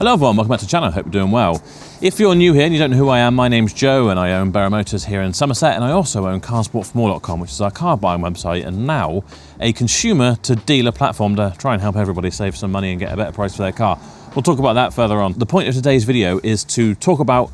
Hello everyone, welcome back to the channel, I hope you're doing well. If you're new here and you don't know who I am, my name's Joe and I own Bera Motors here in Somerset, and I also own carsportformore.com, which is our car buying website and now a consumer to dealer platform to try and help everybody save some money and get a better price for their car. We'll talk about that further on. The point of today's video is to talk about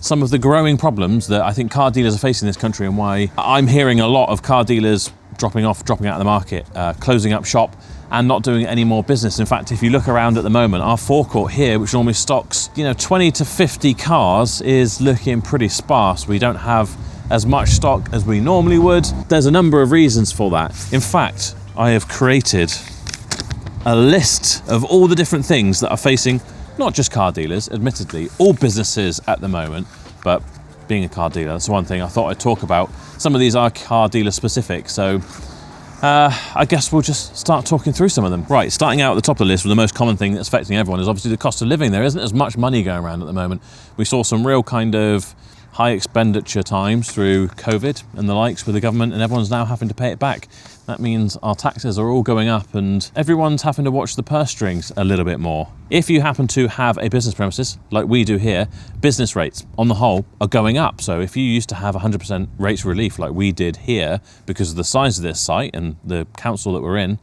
some of the growing problems that I think car dealers are facing in this country and why I'm hearing a lot of car dealers dropping out of the market, closing up shop and not doing any more business. In fact, if you look around at the moment, our forecourt here, which normally stocks 20 to 50 cars, is looking pretty sparse. We don't have as much stock as we normally would. There's a number of reasons for that. In fact, I have created a list of all the different things that are facing not just car dealers, admittedly, all businesses at the moment, but being a car dealer, that's one thing I thought I'd talk about. Some of these are car dealer specific, so I guess we'll just start talking through some of them. Right, starting out at the top of the list, the most common thing that's affecting everyone is obviously the cost of living. There isn't as much money going around at the moment. We saw some real kind of high expenditure times through COVID and the likes with the government, and everyone's now having to pay it back. That means our taxes are all going up and everyone's having to watch the purse strings a little bit more. If you happen to have a business premises, like we do here, business rates on the whole are going up. So if you used to have 100% rates relief like we did here because of the size of this site and the council that we're in,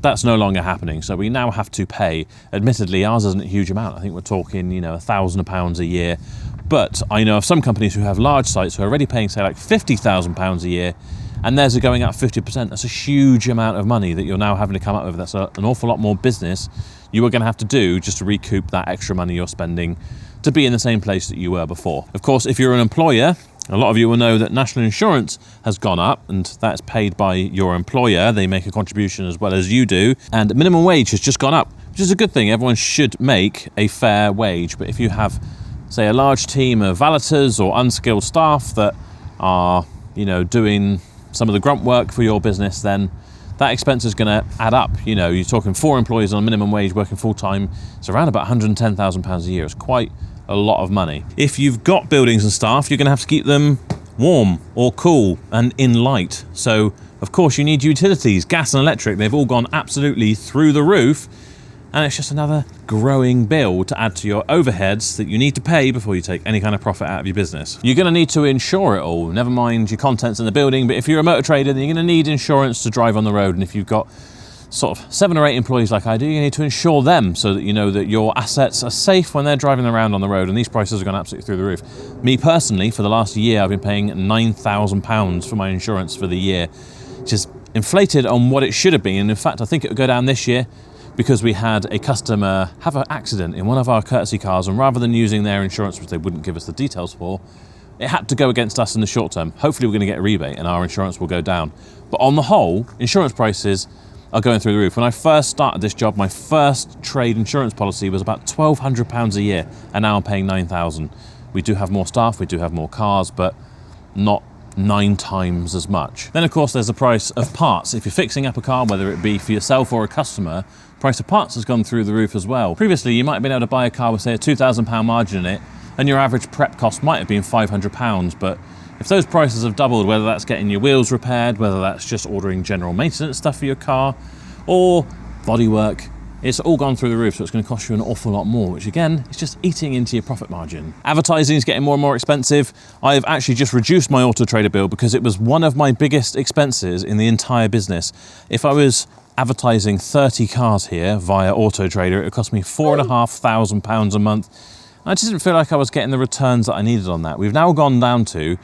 that's no longer happening. So we now have to pay, admittedly ours isn't a huge amount. I think we're talking, £1,000 a year. But I know of some companies who have large sites who are already paying, say, like £50,000 a year, and theirs are going up 50%. That's a huge amount of money that you're now having to come up with. That's an awful lot more business you are going to have to do just to recoup that extra money you're spending to be in the same place that you were before. Of course, if you're an employer, a lot of you will know that national insurance has gone up, and that's paid by your employer. They make a contribution as well as you do, and minimum wage has just gone up, which is a good thing. Everyone should make a fair wage, but if you have, say, a large team of valeters or unskilled staff that are, doing some of the grunt work for your business, then that expense is going to add up. You're talking 4 employees on a minimum wage working full-time. It's around about £110,000 a year. It's quite a lot of money. If you've got buildings and staff, you're going to have to keep them warm or cool and in light. So, of course, you need utilities, gas and electric. They've all gone absolutely through the roof. And it's just another growing bill to add to your overheads that you need to pay before you take any kind of profit out of your business. You're going to need to insure it all, never mind your contents in the building, but if you're a motor trader, then you're going to need insurance to drive on the road. And if you've got sort of 7 or 8 employees like I do, you need to insure them so that you know that your assets are safe when they're driving around on the road, and these prices are going absolutely through the roof. Me personally, for the last year, I've been paying £9,000 for my insurance for the year, which is inflated on what it should have been. And in fact, I think it will go down this year, because we had a customer have an accident in one of our courtesy cars, and rather than using their insurance, which they wouldn't give us the details for, it had to go against us in the short term. Hopefully we're going to get a rebate and our insurance will go down. But on the whole, insurance prices are going through the roof. When I first started this job, my first trade insurance policy was about £1,200 a year, and now I'm paying £9,000. We do have more staff, we do have more cars, but not 9 times as much. Then of course there's the price of parts. If you're fixing up a car, whether it be for yourself or a customer, price of parts has gone through the roof as well. Previously you might have been able to buy a car with, say, a £2,000 margin in it, and your average prep cost might have been £500, but if those prices have doubled, whether that's getting your wheels repaired, whether that's just ordering general maintenance stuff for your car, or bodywork, it's all gone through the roof, so it's going to cost you an awful lot more, which again, is just eating into your profit margin. Advertising is getting more and more expensive. I've actually just reduced my Auto Trader bill because it was one of my biggest expenses in the entire business. If I was advertising 30 cars here via Auto Trader, it would cost me £4,500 a month. I just didn't feel like I was getting the returns that I needed on that. We've now gone down to,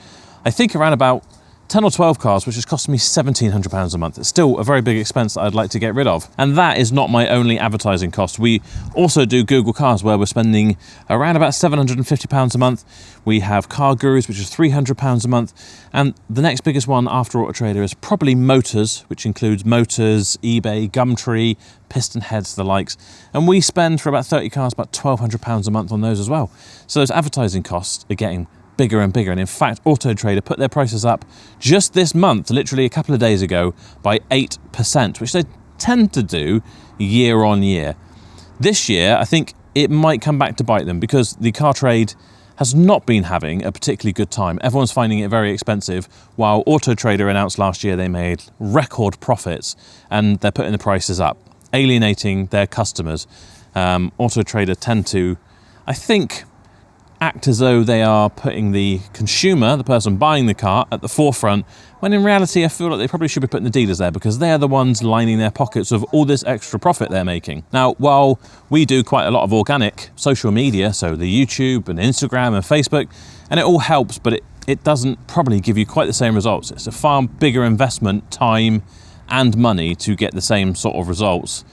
I think, around about 10 or 12 cars, which has cost me £1,700 a month. It's still a very big expense that I'd like to get rid of. And that is not my only advertising cost. We also do Google Cars, where we're spending around about £750 a month. We have Car Gurus, which is £300 a month. And the next biggest one after Auto Trader is probably Motors, which includes Motors, eBay, Gumtree, Piston Heads, the likes. And we spend for about 30 cars about £1,200 a month on those as well. So those advertising costs are getting bigger and bigger. And in fact, Auto Trader put their prices up just this month, literally a couple of days ago, by 8%, which they tend to do year on year. This year, I think it might come back to bite them because the car trade has not been having a particularly good time. Everyone's finding it very expensive, while Auto Trader announced last year they made record profits and they're putting the prices up, alienating their customers. Auto Trader tend to, I think, act as though they are putting the consumer, the person buying the car, at the forefront, when in reality I feel like they probably should be putting the dealers there, because they're the ones lining their pockets of all this extra profit they're making. Now, while we do quite a lot of organic social media, so the YouTube and Instagram and Facebook, and it all helps, but it doesn't probably give you quite the same results. It's a far bigger investment, time and money to get the same sort of results.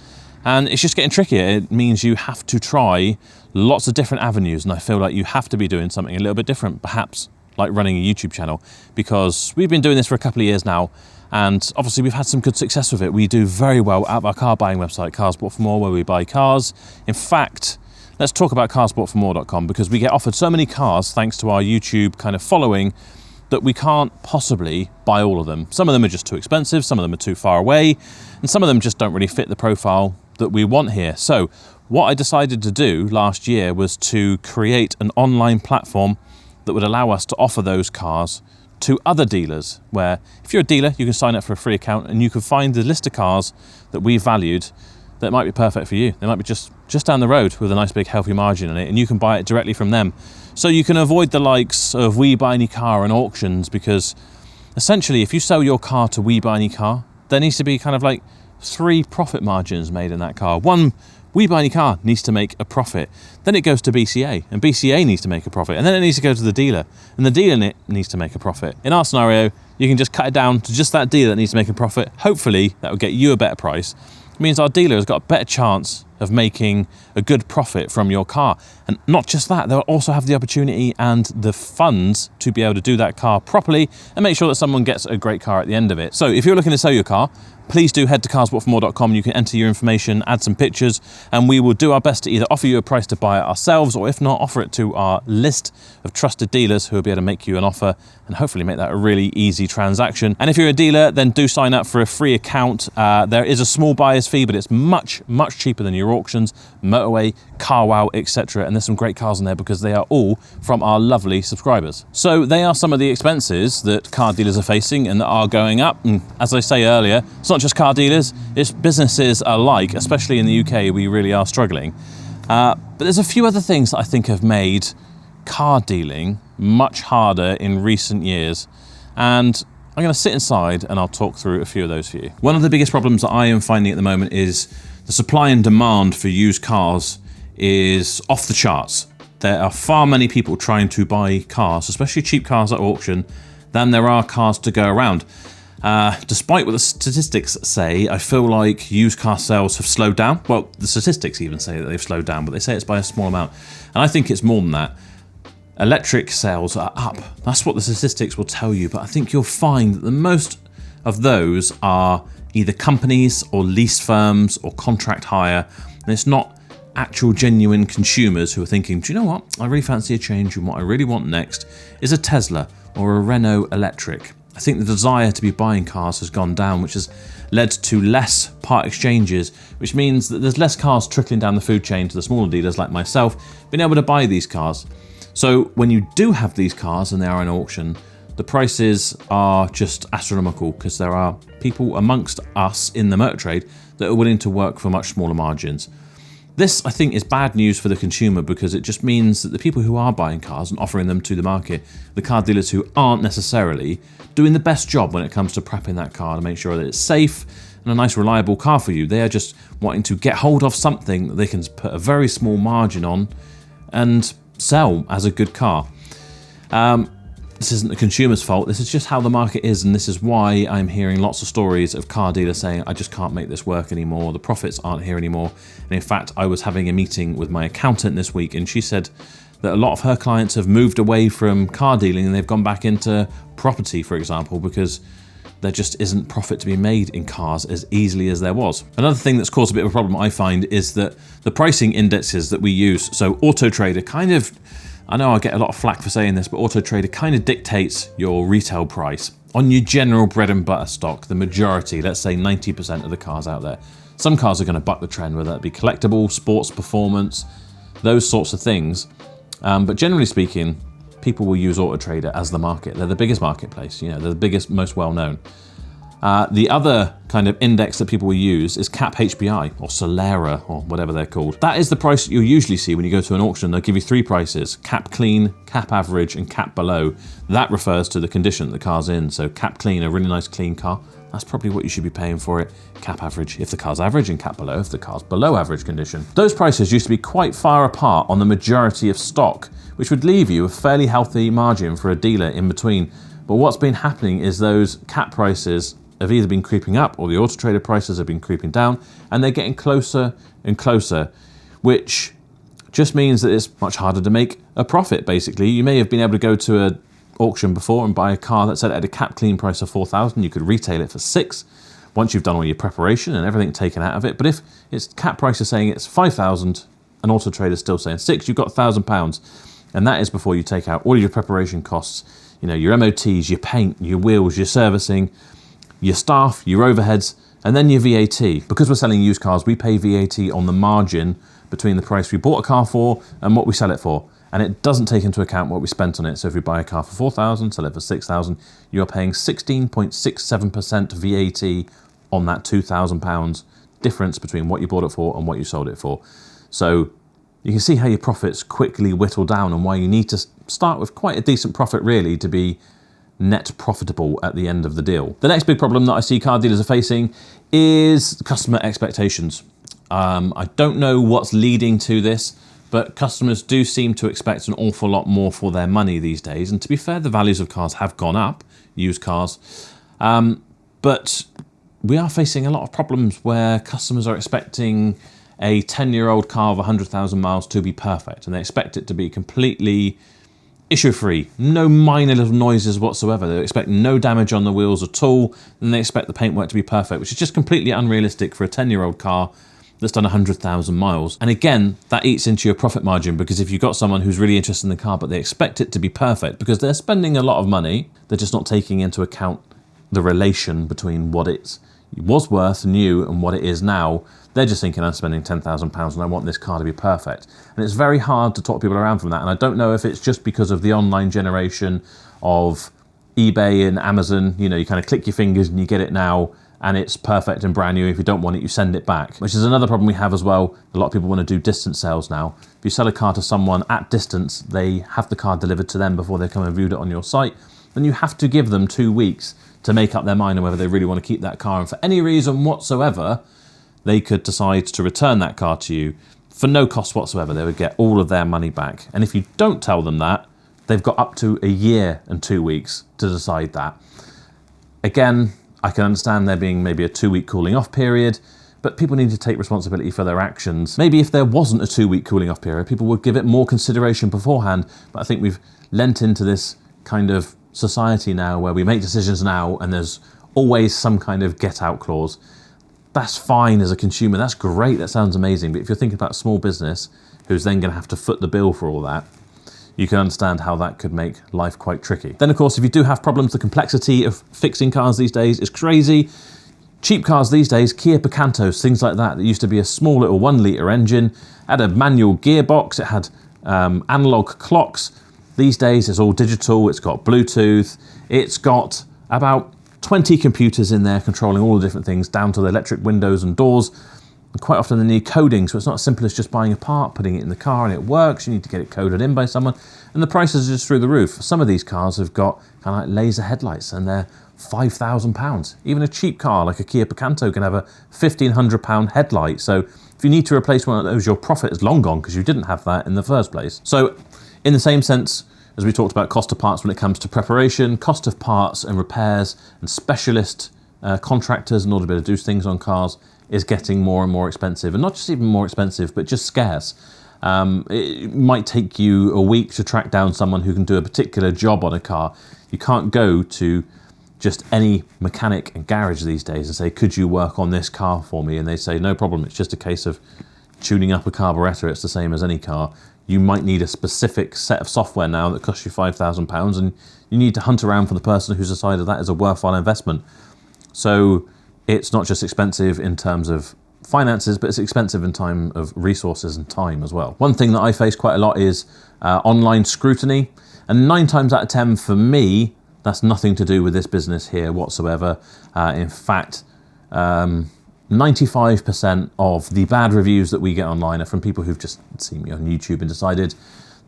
And it's just getting trickier. It means you have to try lots of different avenues, and I feel like you have to be doing something a little bit different, perhaps like running a YouTube channel, because we've been doing this for a couple of years now, and obviously we've had some good success with it. We do very well out of our car buying website, Cars Bought For More, where we buy cars. In fact, let's talk about carsboughtformore.com, because we get offered so many cars thanks to our YouTube kind of following that we can't possibly buy all of them. Some of them are just too expensive, some of them are too far away, and some of them just don't really fit the profile that we want here. So what I decided to do last year was to create an online platform that would allow us to offer those cars to other dealers, where if you're a dealer, you can sign up for a free account and you can find the list of cars that we valued that might be perfect for you. They might be just down the road with a nice big healthy margin in it, and you can buy it directly from them. So you can avoid the likes of We Buy Any Car and auctions, because essentially if you sell your car to We Buy Any Car, there needs to be kind of like 3 profit margins made in that car. One, We Buy Any Car needs to make a profit. Then it goes to BCA, and BCA needs to make a profit. And then it needs to go to the dealer, and the dealer needs to make a profit. In our scenario, you can just cut it down to just that dealer that needs to make a profit. Hopefully that will get you a better price. It means our dealer has got a better chance of making a good profit from your car. And not just that, they'll also have the opportunity and the funds to be able to do that car properly and make sure that someone gets a great car at the end of it. So if you're looking to sell your car, please do head to carsboughtformore.com. You can enter your information, add some pictures, and we will do our best to either offer you a price to buy it ourselves, or if not, offer it to our list of trusted dealers who will be able to make you an offer and hopefully make that a really easy transaction. And if you're a dealer, then do sign up for a free account. There is a small buyer's fee, but it's much, much cheaper than your auctions, Motorway, CarWow, etc. And there's some great cars in there because they are all from our lovely subscribers. So they are some of the expenses that car dealers are facing and that are going up. And as I say earlier, it's not just car dealers, it's businesses alike, especially in the UK, we really are struggling. But there's a few other things that I think have made car dealing much harder in recent years. And I'm going to sit inside and I'll talk through a few of those for you. One of the biggest problems that I am finding at the moment is the supply and demand for used cars is off the charts. There are far many people trying to buy cars, especially cheap cars at auction, than there are cars to go around. Despite what the statistics say, I feel like used car sales have slowed down. Well, the statistics even say that they've slowed down, but they say it's by a small amount. And I think it's more than that. Electric sales are up. That's what the statistics will tell you, but I think you'll find that the most of those are either companies or lease firms or contract hire, and it's not actual genuine consumers who are thinking, do you know what, I really fancy a change, and what I really want next is a Tesla or a Renault electric. I think the desire to be buying cars has gone down, which has led to less part exchanges, which means that there's less cars trickling down the food chain to the smaller dealers like myself being able to buy these cars. So when you do have these cars and they are in auction, the prices are just astronomical because there are people amongst us in the motor trade that are willing to work for much smaller margins. This, I think, is bad news for the consumer because it just means that the people who are buying cars and offering them to the market, the car dealers who aren't necessarily doing the best job when it comes to prepping that car to make sure that it's safe and a nice reliable car for you. They are just wanting to get hold of something that they can put a very small margin on and sell as a good car. This isn't the consumer's fault, this is just how the market is, and this is why I'm hearing lots of stories of car dealers saying, I just can't make this work anymore, the profits aren't here anymore. And in fact, I was having a meeting with my accountant this week and she said that a lot of her clients have moved away from car dealing and they've gone back into property, for example, because there just isn't profit to be made in cars as easily as there was. Another thing that's caused a bit of a problem, I find, is that the pricing indexes that we use, so Auto Trader kind of, I know I get a lot of flack for saying this, but Auto Trader kind of dictates your retail price on your general bread and butter stock, the majority, let's say 90% of the cars out there. Some cars are going to buck the trend, whether that be collectible, sports, performance, those sorts of things. But generally speaking, people will use Auto Trader as the market. They're the biggest marketplace, you know, they're the biggest, most well-known. The other kind of index that people will use is Cap HPI or Solera or whatever they're called. That is the price that you'll usually see when you go to an auction. They'll give you three prices: Cap Clean, Cap Average, and Cap Below. That refers to the condition that the car's in. So Cap Clean, a really nice clean car, that's probably what you should be paying for it. Cap Average if the car's average, and Cap Below if the car's below average condition. Those prices used to be quite far apart on the majority of stock, which would leave you a fairly healthy margin for a dealer in between. But what's been happening is those cap prices have either been creeping up or the Auto Trader prices have been creeping down, and they're getting closer and closer, which just means that it's much harder to make a profit, basically. You may have been able to go to an auction before and buy a car that said it had a cap clean price of 4,000. You could retail it for 6 once you've done all your preparation and everything taken out of it. But if its cap price is saying it's 5,000 and Auto Trader's still saying 6, you've got £1,000. And that is before you take out all your preparation costs, you know, your MOTs, your paint, your wheels, your servicing, your staff, your overheads, and then your VAT. Because we're selling used cars, we pay VAT on the margin between the price we bought a car for and what we sell it for. And it doesn't take into account what we spent on it. So if we buy a car for 4,000, sell it for 6,000, you're paying 16.67% VAT on that £2,000 difference between what you bought it for and what you sold it for. So you can see how your profits quickly whittle down and why you need to start with quite a decent profit really to be net profitable at the end of the deal. The next big problem that I see car dealers are facing is customer expectations. I don't know what's leading to this, but customers do seem to expect an awful lot more for their money these days. And to be fair, the values of cars have gone up, used cars. But we are facing a lot of problems where customers are expecting a 10-year-old car of 100,000 miles to be perfect, and they expect it to be completely issue-free, no minor little noises whatsoever. They expect no damage on the wheels at all, and they expect the paintwork to be perfect, which is just completely unrealistic for a 10-year-old car that's done 100,000 miles. And again, that eats into your profit margin, because if you've got someone who's really interested in the car, but they expect it to be perfect because they're spending a lot of money, they're just not taking into account the relation between what it was worth new and what it is now. They're just thinking, I'm spending £10,000 and I want this car to be perfect. And it's very hard to talk people around from that. And I don't know if it's just because of the online generation of eBay and Amazon. You know, you kind of click your fingers and you get it now and it's perfect and brand new. If you don't want it, you send it back, which is another problem we have as well. A lot of people want to do distance sales now. If you sell a car to someone at distance, they have the car delivered to them before they come and viewed it on your site. Then you have to give them 2 weeks to make up their mind on whether they really want to keep that car. And for any reason whatsoever, they could decide to return that car to you for no cost whatsoever. They would get all of their money back. And if you don't tell them that, they've got up to a year and 2 weeks to decide that. Again, I can understand there being maybe a 2-week cooling off period, but people need to take responsibility for their actions. Maybe if there wasn't a 2-week cooling off period, people would give it more consideration beforehand. But I think we've lent into this kind of society now where we make decisions now and there's always some kind of get out clause. That's fine as a consumer, that's great, that sounds amazing. But if you're thinking about a small business who's then going to have to foot the bill for all that, you can understand how that could make life quite tricky. Then of course, if you do have problems, the complexity of fixing cars these days is crazy. Cheap cars these days, Kia Picantos, things like that, that used to be a small little 1-litre engine, had a manual gearbox, it had analog clocks. These days it's all digital, it's got Bluetooth, it's got about 20 computers in there controlling all the different things, down to the electric windows and doors. And quite often they need coding, so it's not as simple as just buying a part, putting it in the car and it works. You need to get it coded in by someone, and the prices are just through the roof. Some of these cars have got kind of like laser headlights and they're £5,000. Even a cheap car like a Kia Picanto can have a £1,500 headlight. So if you need to replace one of those, your profit is long gone because you didn't have that in the first place. So in the same sense, as we talked about cost of parts when it comes to preparation, cost of parts and repairs and specialist contractors in order to be able to do things on cars is getting more and more expensive. And not just even more expensive, but just scarce. It might take you a week to track down someone who can do a particular job on a car. You can't go to just any mechanic and garage these days and say, could you work on this car for me? And they say, no problem, it's just a case of tuning up a carburettor, it's the same as any car. You might need a specific set of software now that costs you £5,000, and you need to hunt around for the person who's decided that is a worthwhile investment. So it's not just expensive in terms of finances, but it's expensive in time of resources and time as well. One thing that I face quite a lot is online scrutiny. And 9 times out of 10 for me, That's nothing to do with this business here whatsoever. In fact, 95% of the bad reviews that we get online are from people who've just seen me on YouTube and decided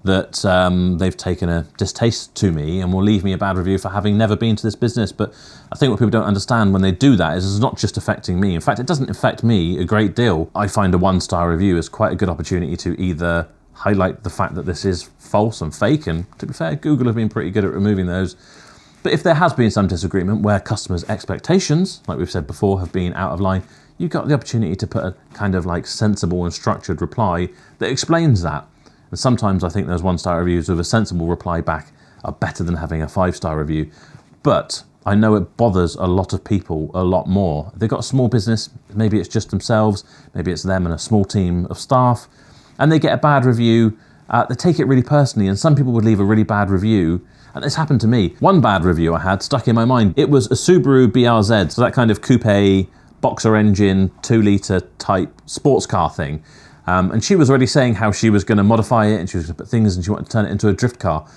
that they've taken a distaste to me and will leave me a bad review for having never been to this business. But I think what people don't understand when they do that is it's not just affecting me. In fact, it doesn't affect me a great deal. I find a 1-star review is quite a good opportunity to either highlight the fact that this is false and fake, and to be fair, Google have been pretty good at removing those. But if there has been some disagreement where customers' expectations, like we've said before, have been out of line, you've got the opportunity to put a kind of like sensible and structured reply that explains that. And sometimes I think those 1-star reviews with a sensible reply back are better than having a 5-star review. But I know it bothers a lot of people a lot more. They've got a small business, maybe it's just themselves, maybe it's them and a small team of staff, and they get a bad review, they take it really personally, and some people would leave a really bad review. And this happened to me. One bad review I had stuck in my mind. It was a Subaru BRZ, so that kind of coupe, boxer engine, 2-litre type sports car thing. And she was already saying how she was going to modify it and she was going to put things and she wanted to turn it into a drift car.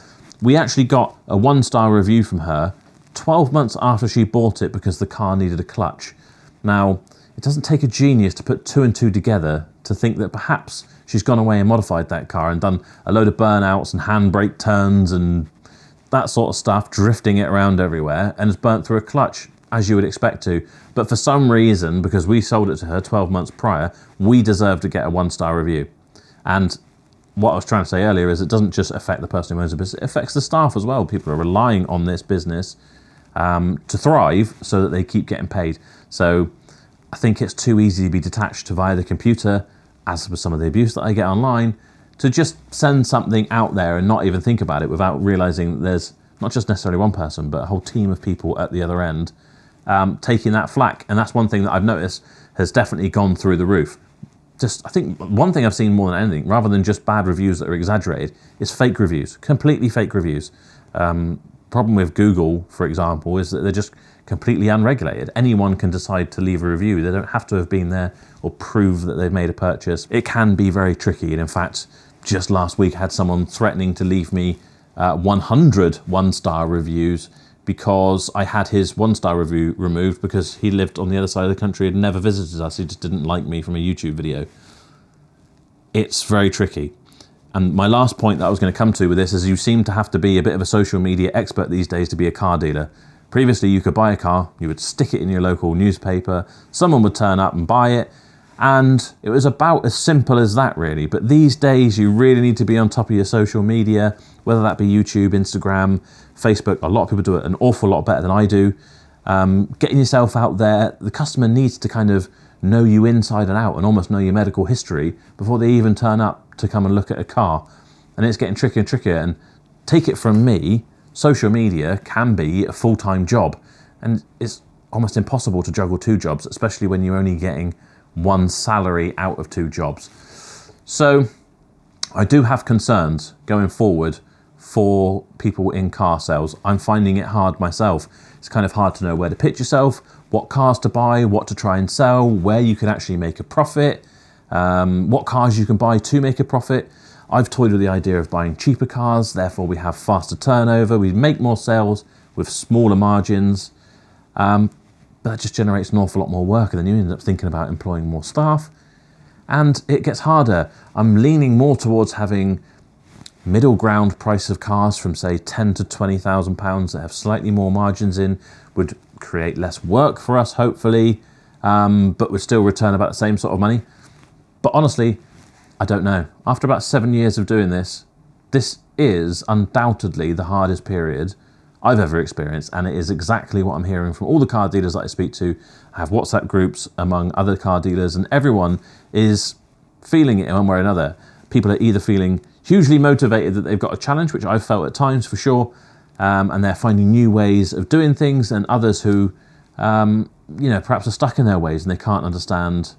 We actually got a 1-star review from her 12 months after she bought it because the car needed a clutch. Now, it doesn't take a genius to put 2 and 2 together to think that perhaps she's gone away and modified that car and done a load of burnouts and handbrake turns and that sort of stuff, drifting it around everywhere, and has burnt through a clutch, as you would expect to. But for some reason, because we sold it to her 12 months prior, we deserve to get a 1-star review. And what I was trying to say earlier is it doesn't just affect the person who owns the business, it affects the staff as well. People are relying on this business to thrive so that they keep getting paid. So I think it's too easy to be detached to via the computer, as with some of the abuse that I get online, to just send something out there and not even think about it without realizing that there's not just necessarily one person, but a whole team of people at the other end taking that flack. And that's one thing that I've noticed has definitely gone through the roof. I think one thing I've seen more than anything, rather than just bad reviews that are exaggerated, is fake reviews, completely fake reviews. Problem with Google, for example, is that they're just completely unregulated. Anyone can decide to leave a review. They don't have to have been there or prove that they've made a purchase. It can be very tricky. And in fact, just last week I had someone threatening to leave me 100 1-star reviews because I had his 1-star review removed because he lived on the other side of the country and never visited us. He just didn't like me from a YouTube video. It's very tricky. And my last point that I was going to come to with this is you seem to have to be a bit of a social media expert these days to be a car dealer. Previously, you could buy a car, you would stick it in your local newspaper, someone would turn up and buy it, and it was about as simple as that, really. But these days, you really need to be on top of your social media, whether that be YouTube, Instagram, Facebook. A lot of people do it an awful lot better than I do. Getting yourself out there, the customer needs to kind of know you inside and out and almost know your medical history before they even turn up to come and look at a car. And it's getting trickier and trickier. And take it from me, social media can be a full-time job. And it's almost impossible to juggle 2 jobs, especially when you're only getting 1 salary out of 2 jobs. So I do have concerns going forward for people in car sales. I'm finding it hard myself. It's kind of hard to know where to pitch yourself, what cars to buy, what to try and sell, where you can actually make a profit, what cars you can buy to make a profit. I've toyed with the idea of buying cheaper cars, therefore we have faster turnover, we make more sales with smaller margins, but that just generates an awful lot more work, and then you end up thinking about employing more staff, and it gets harder. I'm leaning more towards having middle ground price of cars from say £10,000 to £20,000 that have slightly more margins in, would create less work for us hopefully, but would still return about the same sort of money. But honestly, I don't know. After about 7 years of doing this, this is undoubtedly the hardest period I've ever experienced, and it is exactly what I'm hearing from all the car dealers that I speak to. I have WhatsApp groups among other car dealers, and everyone is feeling it in one way or another. People are either feeling hugely motivated that they've got a challenge, which I've felt at times for sure, and they're finding new ways of doing things, and others who, perhaps are stuck in their ways and they can't understand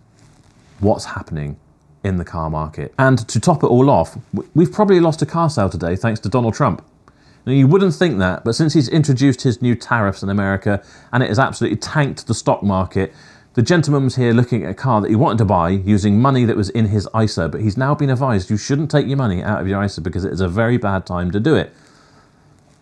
what's happening in the car market. And to top it all off, we've probably lost a car sale today thanks to Donald Trump. Now, you wouldn't think that, but since he's introduced his new tariffs in America and it has absolutely tanked the stock market, the gentleman was here looking at a car that he wanted to buy using money that was in his ISA, but he's now been advised you shouldn't take your money out of your ISA because it is a very bad time to do it.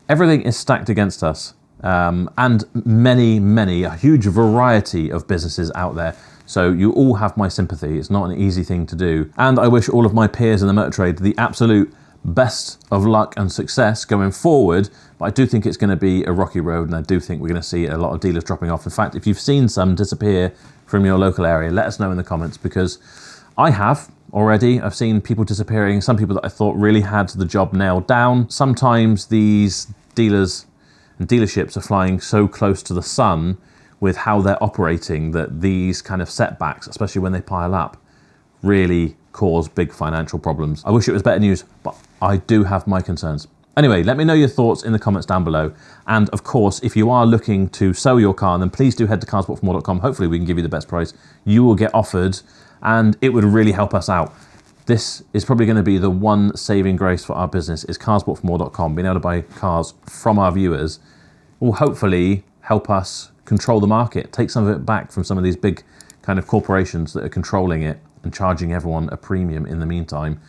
Everything is stacked against us. and many, a huge variety of businesses out there. So you all have my sympathy. It's not an easy thing to do. And I wish all of my peers in the motor trade the absolute best of luck and success going forward. But I do think it's going to be a rocky road, and I do think we're going to see a lot of dealers dropping off. In fact, if you've seen some disappear from your local area, let us know in the comments, because I have already. I've seen people disappearing, some people that I thought really had the job nailed down. Sometimes these dealers and dealerships are flying so close to the sun with how they're operating that these kind of setbacks, especially when they pile up, really cause big financial problems. I wish it was better news, but I do have my concerns. Anyway, let me know your thoughts in the comments down below. And of course, if you are looking to sell your car, then please do head to carsportformore.com. Hopefully we can give you the best price you will get offered, and it would really help us out. This is probably going to be the one saving grace for our business, is carsportformore.com. Being able to buy cars from our viewers will hopefully help us control the market, take some of it back from some of these big kind of corporations that are controlling it and charging everyone a premium in the meantime.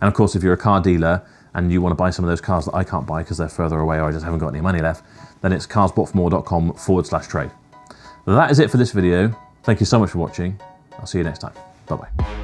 And of course, if you're a car dealer and you want to buy some of those cars that I can't buy because they're further away or I just haven't got any money left, then it's carsportformore.com/trade. That is it for this video. Thank you so much for watching. I'll see you next time. Bye-bye.